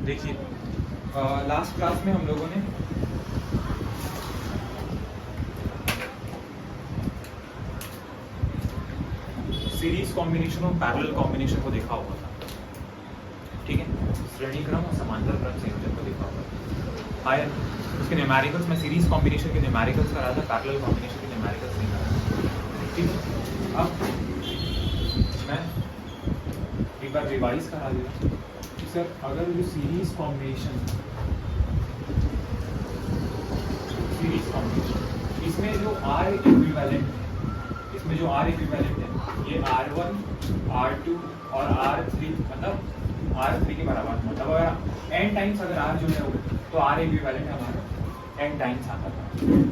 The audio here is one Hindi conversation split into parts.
देखिए लास्ट क्लास में हम लोगों ने सीरीज कॉम्बिनेशन और पैरेलल कॉम्बिनेशन को देखा हुआ था, ठीक है। श्रेणी क्रम और समांतर क्रम संयोजन को देखा हुआ था। उसके न्यूमेरिकल्स में सीरीज कॉम्बिनेशन के न्यूमेरिकल्स करा था, पैरेलल कॉम्बिनेशन के न्यूमेरिकल्स नहीं करा, ठीक है। अब मैं एक बार रिवाइज करा दिया कि सर अगर जो सीरीज कॉम्बिनेशन इसमें जो R इक्विवेलेंट है, इसमें जो R इक्विवेलेंट है ये R1, R2 और R3 मतलब R3 के बराबर, मतलब अगर n टाइम्स अगर R जुड़े हो तो R इक्विवेलेंट हमारा n टाइम्स आता था,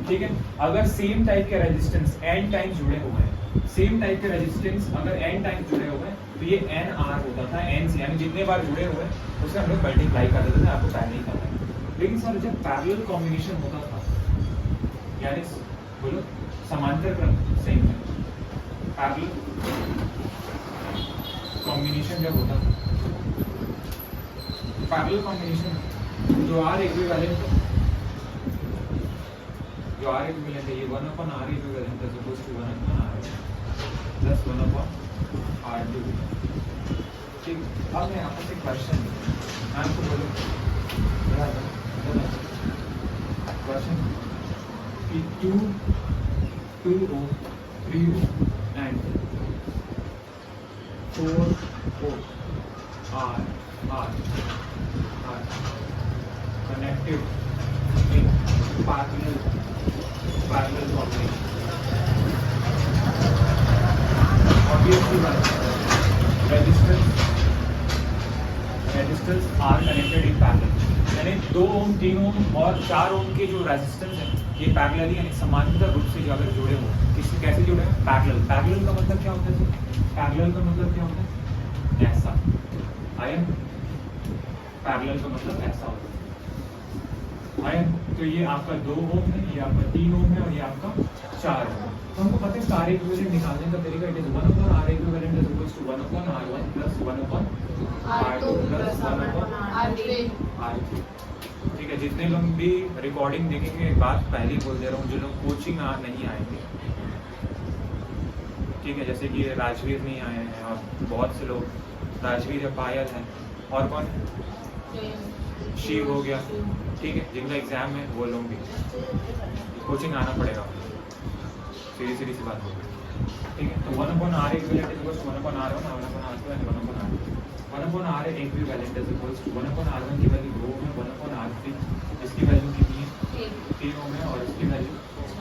ठीक है। अगर सेम टाइप के रेजिस्टेंस n टाइम्स जुड़े हुए हैं, सेम टाइप के रेजिस्टेंस अगर n टाइम्स जुड़े हुए हैं तो ये NR होता था, n से यानी जितने बार जुड़े हुए हैं उससे हम लोग मल्टीप्लाई कर देते थे, आपको पहले ही पता है। लेकिन सर जब पैरेलल कॉम्बिनेशन होता था, यानी बोलो समांतर क्रम सेम है, पैरेलल कॉम्बिनेशन जब होता था, पैरेलल कॉम्बिनेशन जो R इक्विवेलेंट है, जो R इक्विवेलेंट है ये 1/R equivalent is equals to 1/R plus 1/R2, ठीक। अब मैं आपको एक क्वेश्चन आपको बोलो क्वेश्चन कि 2 Ω 3 Ω and 4 Ω are connected in parallel combination. Obviously, resistors are connected in parallel. यानी 2 ओम 3 ओम और 4 ओम के जो रेजिस्टेंस है ये पैरेलली यानी समांतर रूप से अगर जुड़े हो, किससे कैसे जुड़े हैं? पैरेलल। पैरेलल का मतलब क्या होता है? पैरेलल का मतलब क्या होता है? ऐसा आयन। पैरेलल का मतलब ऐसा होता है आयन। तो ये आपका 2 ओम है, ये आपका 3 ओम है और ये आपका 4 ओम है। तो हमको पता है सारे इक्विवेलेंट निकालने का तरीका it is 1/R equivalent is equals to 1/R1 plus 1/R2 plus 1/R3, ठीक है। जितने लोग भी रिकॉर्डिंग देखेंगे, एक बात पहले बोल दे रहा हूँ, जो लोग कोचिंग नहीं आएंगे, ठीक है, जैसे कि राजवीर नहीं आए हैं और बहुत से लोग, राजवीर है, पायल है और कौन, शिव हो गया, ठीक है, जिनका एग्जाम है वो लोग भी कोचिंग आना पड़ेगा, सीधी सीधी सी बात होगी, ठीक है। तो 1/R equivalent is equals to 1/R1 और 1/R2 and 1/R3। 1/R equivalent is equals to 1/R1 की वैल्यू 2 है, 1/R3 इसकी वैल्यू कितनी है? 3 ओम है और इसकी वैल्यू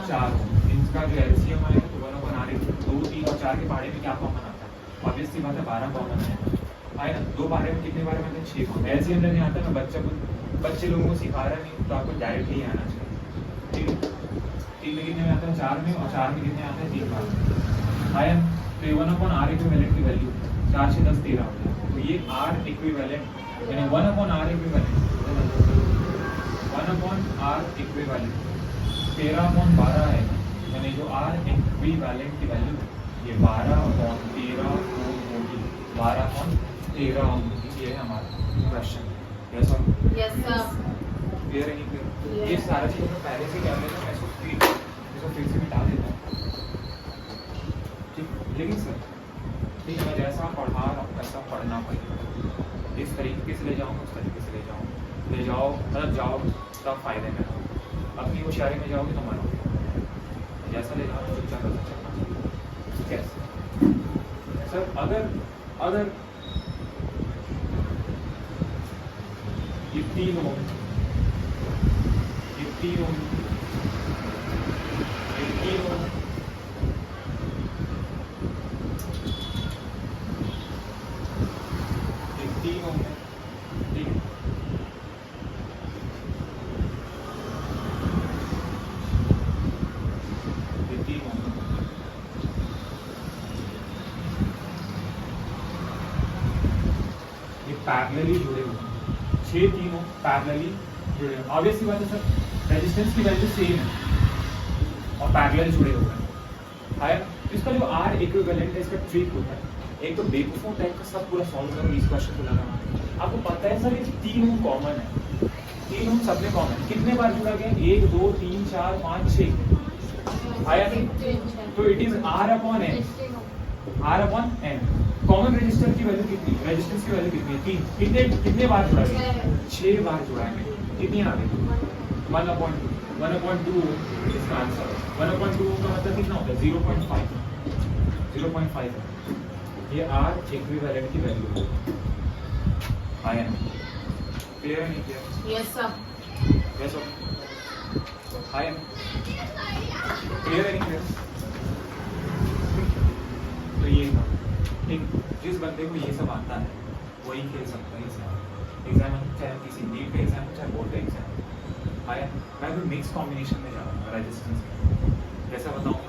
4 ओम। इनका जो एलसीएम आएगा तो 1/R 2, 3 और 4 के पहाड़े में क्या कॉमन आता है? ऑब्वियसली बात है 12 कॉमन है ना। दो बारे में कितने बारे में आते हैं? 6 कॉमन। एलसीएम नहीं आता, मैं बच्चे लोगों को सिखा रहा नहीं, तो आपको डायरेक्ट ही आना चाहिए, ठीक है। 3 में कितने में आता है? 4 में, और 4 में कितने आते हैं? 3 बार आयन। तो ये 1/R इक्विवेलेंट की वैल्यू 4 से 10 13 होता है। तो ये R इक्विवेलेंट यानी 1/R इक्विवेलेंट 1/R इक्विवेलेंट 13/12 है, यानी जो R इक्विवेलेंट की वैल्यू ये 12/13 होगी, 12/13 होगी। ये है हमारा question. Yes sir? Yes sir. Clear है? नहीं क्लियर? ये सारा चीज़ मैं पहले से कर लेता हूँ, मैं इसको फिर से मिटा देता हूँ, ठीक। लेकिन सर ठीक है, मैं जैसा पढ़ा रहा हूँ वैसा पढ़ना पड़ेगा, इस तरीके से ले जाऊँगा, उस तरीके से ले जाओ मतलब जाओ तब फायदे में रहो। अपनी होशियारी में जाओगे तो मरोगे, जैसा ले जाओ चुपचाप वैसा चलना। कैसे सर? अगर ये 3 ओम, ये 3 ओम, ये 3 ओम, ये 3 ओम है, ठीक है। ये 3 ओम ये पैरेलली जुड़े हुए हैं, 6 3 ओम पैरेलली जुड़े हुए। ऑब्वियसली बात है सर, रेजिस्टेंस की वैल्यू सेम है और पैरेलल जुड़े हुए हैं। इसका जो R इक्विवेलेंट है, इसका ट्रिक होता है, एक तो बेवकूफों टाइप का सब पूरा सॉल्व करो, इस क्वेश्चन को लगाना आपको पता है सर ये 3 ओम कॉमन है, 3 ओम सब में कॉमन। कितने बार जुड़ा गया? 1 2 3 4 5 6 आया नहीं? तो it is R upon N, R upon N। Common resistor की वैल्यू कितनी, रेजिस्टेंस की वैल्यू कितनी है? 3। कितने बार जुड़ा गया? 6 बार जुड़ा है। कितनी आ गई? 1/2 इसका आंसर। 1/2 का मतलब कितना होता है? 0.5 है। ये R इक्विवेलेंट की वैल्यू है। आया नहीं? क्लियर है नहीं clear? Yes sir. Yes sir. आया क्लियर है नहीं क्लियर? तो ये था ठीक। जिस बंदे को ये सब आता है वही खेल सकता है एग्जाम, चाहे किसी नीट का एग्जाम हो चाहे बोर्ड का एग्जाम। आया मैं भी मिक्स कॉम्बिनेशन में जा रहा हूँ रेजिस्टेंस। कैसा बताऊँ